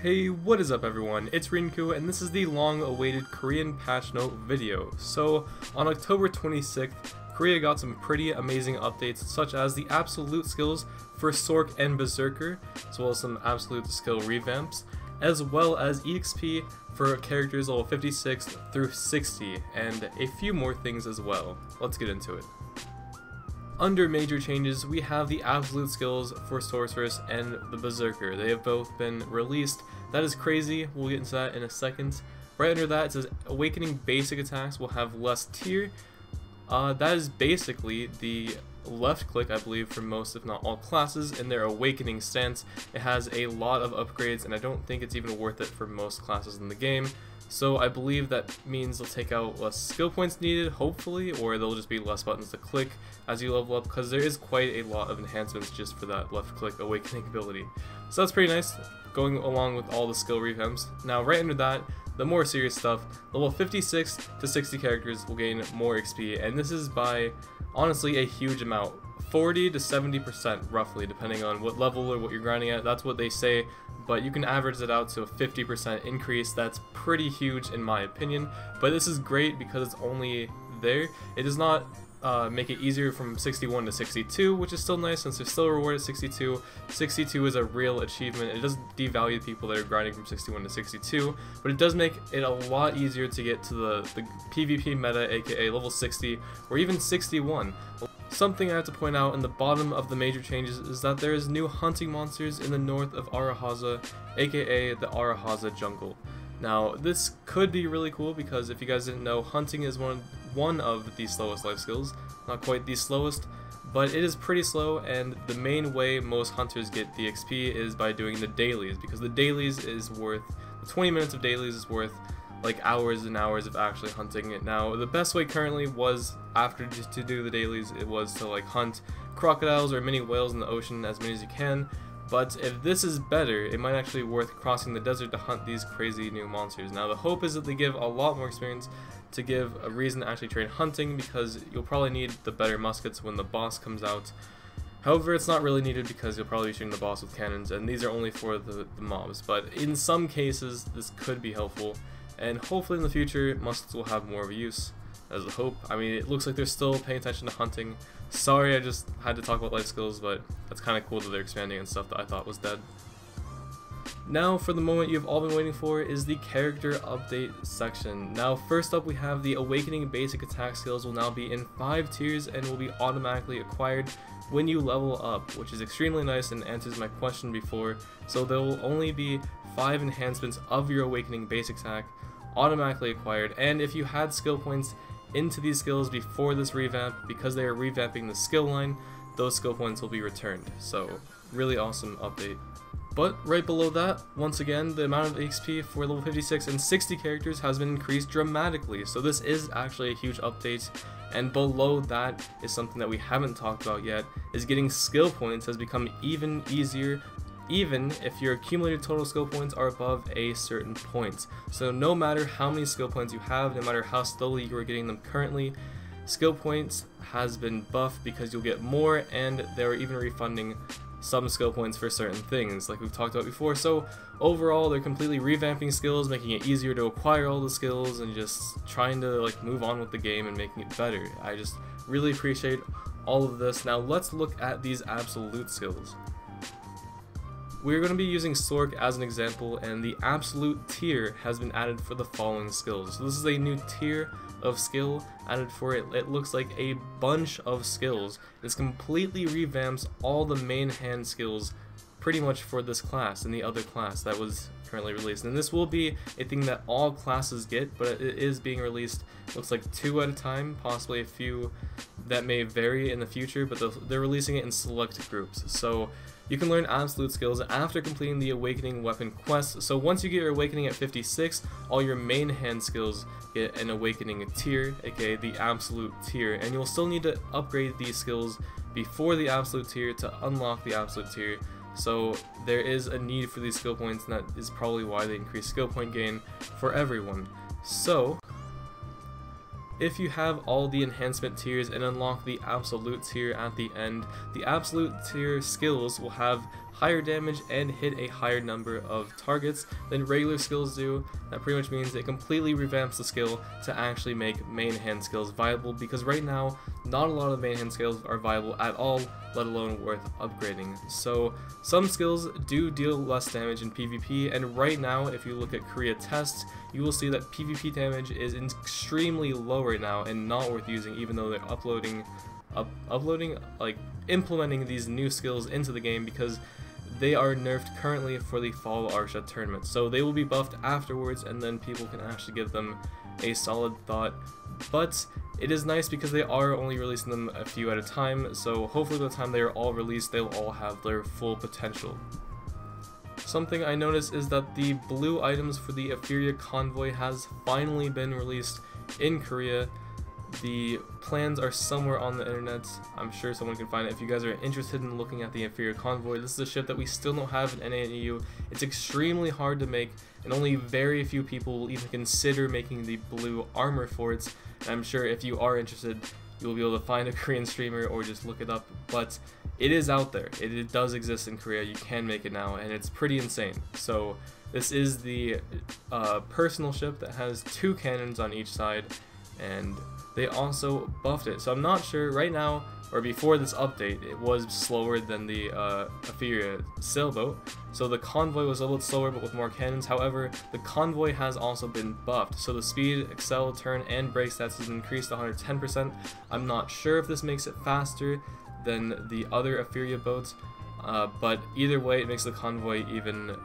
Hey, what is up everyone? It's Rinku and this is the long-awaited Korean patch note video. So, on October 26th, Korea got some pretty amazing updates such as the absolute skills for Sork and Berserker, as well as some absolute skill revamps, as well as EXP for characters level 56 through 60, and a few more things as well. Let's get into it. Under major changes, we have the absolute skills for Sorceress and the Berserker. They have both been released. That is crazy, we'll get into that in a second. Right under that it says Awakening basic attacks will have less tier. That is basically the left click, I believe, for most if not all classes in their Awakening stance. It has a lot of upgrades and I don't think it's even worth it for most classes in the game. So I believe that means they'll take out less skill points needed, hopefully, or there'll just be less buttons to click as you level up, because there is quite a lot of enhancements just for that left click awakening ability. So that's pretty nice, going along with all the skill revamps. Now right under that, the more serious stuff, level 56 to 60 characters will gain more XP, and this is by, honestly, a huge amount. 40 to 70% roughly, depending on what level or what you're grinding at. That's what they say, but you can average it out to a 50% increase. That's pretty huge in my opinion, but this is great because it's only there. It does not make it easier from 61 to 62, which is still nice since there's still a reward at 62. 62 is a real achievement. It doesn't devalue people that are grinding from 61 to 62, but it does make it a lot easier to get to the PvP meta, aka level 60 or even 61. Something I have to point out in the bottom of the major changes is that there is new hunting monsters in the north of Arehaza, aka the Arehaza jungle. Now this could be really cool because if you guys didn't know, hunting is one of the slowest life skills. Not quite the slowest, but it is pretty slow, and the main way most hunters get the XP is by doing the dailies, because the dailies is worth, the 20 minutes of dailies is worth like hours and hours of actually hunting it. Now the best way currently was, after just to do the dailies, it was to like hunt crocodiles or mini whales in the ocean, as many as you can. But if this is better, it might actually be worth crossing the desert to hunt these crazy new monsters. Now the hope is that they give a lot more experience to give a reason to actually train hunting, because you'll probably need the better muskets when the boss comes out. However, it's not really needed because you'll probably be shooting the boss with cannons, and these are only for the mobs. But in some cases, this could be helpful, and hopefully in the future, muskets will have more of a use. As a hope. I mean, it looks like they're still paying attention to hunting. Sorry, I just had to talk about life skills, but that's kind of cool that they're expanding and stuff that I thought was dead. Now, for the moment you've all been waiting for, is the character update section. Now, first up we have the Awakening basic attack skills will now be in 5 tiers and will be automatically acquired when you level up, which is extremely nice and answers my question before. So there will only be 5 enhancements of your Awakening basic attack automatically acquired, and if you had skill points into these skills before this revamp, because they are revamping the skill line, those skill points will be returned. So really awesome update. But right below that, once again, the amount of XP for level 56 and 60 characters has been increased dramatically. So this is actually a huge update. And below that is something that we haven't talked about yet, is getting skill points has become even easier, even if your accumulated total skill points are above a certain point. So no matter how many skill points you have, no matter how slowly you are getting them currently, skill points has been buffed because you'll get more, and they're even refunding some skill points for certain things, like we've talked about before. So overall, they're completely revamping skills, making it easier to acquire all the skills, and just trying to like move on with the game and making it better. I just really appreciate all of this. Now let's look at these absolute skills. We're going to be using Sork as an example, and the absolute tier has been added for the following skills. So this is a new tier of skill added for it. It looks like a bunch of skills. This completely revamps all the main hand skills pretty much for this class and the other class that was currently released. And this will be a thing that all classes get, but it is being released, looks like 2 at a time, possibly a few that may vary in the future, but they're releasing it in select groups. So you can learn absolute skills after completing the Awakening weapon quest. So once you get your Awakening at 56, all your main hand skills get an Awakening tier, aka the absolute tier, and you'll still need to upgrade these skills before the absolute tier to unlock the absolute tier. So there is a need for these skill points, and that is probably why they increase skill point gain for everyone. So if you have all the enhancement tiers and unlock the absolute tier at the end, the absolute tier skills will have higher damage and hit a higher number of targets than regular skills do. That pretty much means it completely revamps the skill to actually make main hand skills viable, because right now not a lot of main hand skills are viable at all, let alone worth upgrading. So some skills do deal less damage in PvP, and right now if you look at Korea tests, you will see that PvP damage is extremely low right now and not worth using, even though they're implementing these new skills into the game, because they are nerfed currently for the Fall Arsha tournament. So they will be buffed afterwards, and then people can actually give them a solid thought. But it is nice because they are only releasing them a few at a time, so hopefully by the time they are all released, they'll all have their full potential. Something I noticed is that the blue items for the Ephyria Convoy has finally been released in Korea. The plans are somewhere on the internet. I'm sure someone can find it. If you guys are interested in looking at the Ephyria Convoy, this is a ship that we still don't have in NA and EU. It's extremely hard to make, and only very few people will even consider making the blue armor for it. And I'm sure if you are interested, you'll be able to find a Korean streamer or just look it up. But it is out there. It does exist in Korea. You can make it now, and it's pretty insane. So this is the personal ship that has 2 cannons on each side, and they also buffed it. So I'm not sure right now, or before this update, it was slower than the Ephyria sailboat. So the convoy was a little bit slower but with more cannons. However, the convoy has also been buffed. So the speed, excel, turn, and brake stats has increased 110%. I'm not sure if this makes it faster than the other Ephyria boats, but either way it makes the convoy even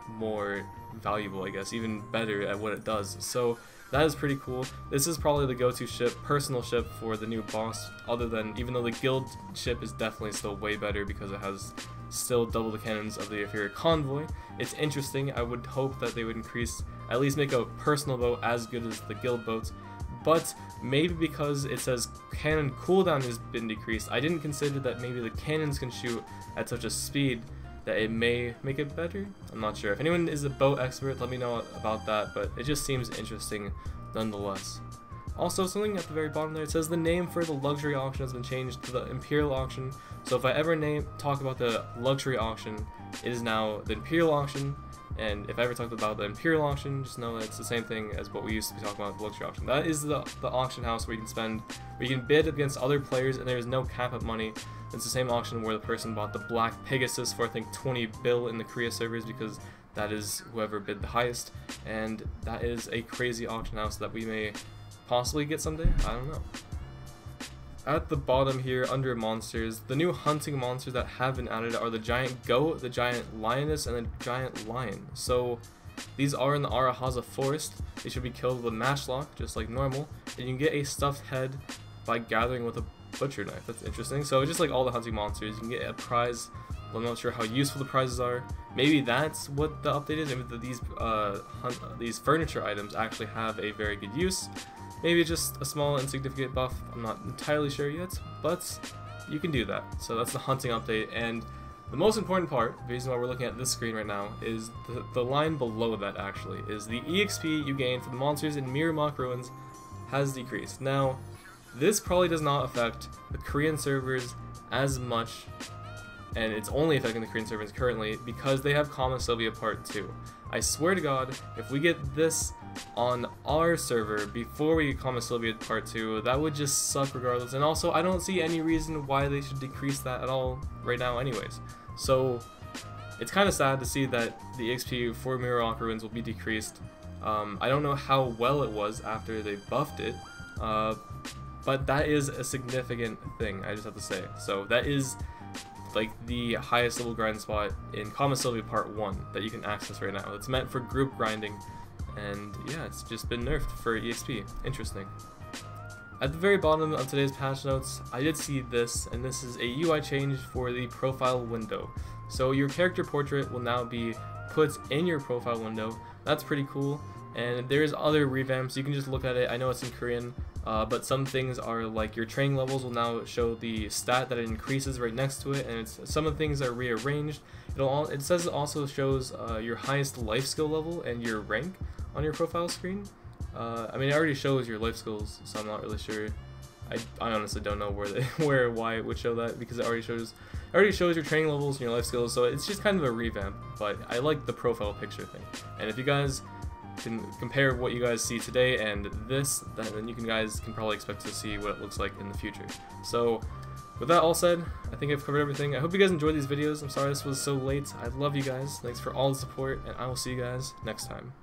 more valuable, I guess, even better at what it does. So that is pretty cool. This is probably the go-to ship, personal ship for the new boss, other than, even though the guild ship is definitely still way better because it has still double the cannons of the Ephyria Convoy. It's interesting. I would hope that they would increase, at least make a personal boat as good as the guild boats, but maybe because it says cannon cooldown has been decreased, I didn't consider that maybe the cannons can shoot at such a speed that it may make it better. I'm not sure. If anyone is a boat expert, let me know about that, but it just seems interesting nonetheless. Also, something at the very bottom there, it says the name for the luxury auction has been changed to the Imperial auction. So if I ever talk about the luxury auction, it is now the Imperial auction, and if I ever talked about the Imperial auction, just know that it's the same thing as what we used to be talking about, the luxury auction. That is the auction house where you can bid against other players, and there is no cap of money. It's the same auction where the person bought the Black Pegasus for I think 20 bill in the Korea servers, because that is whoever bid the highest, and that is a crazy auction house that we may possibly get someday. I don't know. At the bottom here under monsters, the new hunting monsters that have been added are the giant goat, the giant lioness, and the giant lion. So these are in the Arahaza forest. They should be killed with a matchlock just like normal, and you can get a stuffed head by gathering with a butcher knife. That's interesting. So just like all the hunting monsters, you can get a prize. I'm not sure how useful the prizes are. Maybe that's what the update is. Maybe these furniture items actually have a very good use. Maybe just a small insignificant buff. I'm not entirely sure yet, but you can do that. So that's the hunting update, and the most important part, the reason why we're looking at this screen right now, is the line below that actually, is the EXP you gain from the monsters in Miramok Ruins has decreased. Now, this probably does not affect the Korean servers as much, and it's only affecting the Korean servers currently because they have Kama Sylvia Part 2. I swear to God, if we get this on our server before we get Kama Sylvia Part 2, that would just suck regardless. And also, I don't see any reason why they should decrease that at all right now anyways. So it's kind of sad to see that the XP for Miramok Ruins will be decreased. I don't know how well it was after they buffed it, but that is a significant thing, I just have to say. So that is like the highest level grind spot in Kama Sylvia Part 1 that you can access right now. It's meant for group grinding, and yeah, it's just been nerfed for EXP. Interesting. At the very bottom of today's patch notes, I did see this, and this is a UI change for the profile window. So your character portrait will now be put in your profile window. That's pretty cool, and there's other revamps. You can just look at it. I know it's in Korean, but some things are like your training levels will now show the stat that it increases right next to it, and some of the things are rearranged. It says it also shows your highest life skill level and your rank on your profile screen. I mean, it already shows your life skills, so I'm not really sure I honestly don't know why it would show that, because it already shows your training levels and your life skills, so it's just kind of a revamp. But I like the profile picture thing, and if you guys can compare what you guys see today and this, then you guys can probably expect to see what it looks like in the future. So with that all said, I think I've covered everything. I hope you guys enjoyed these videos. I'm sorry this was so late. I love you guys. Thanks for all the support, and I will see you guys next time.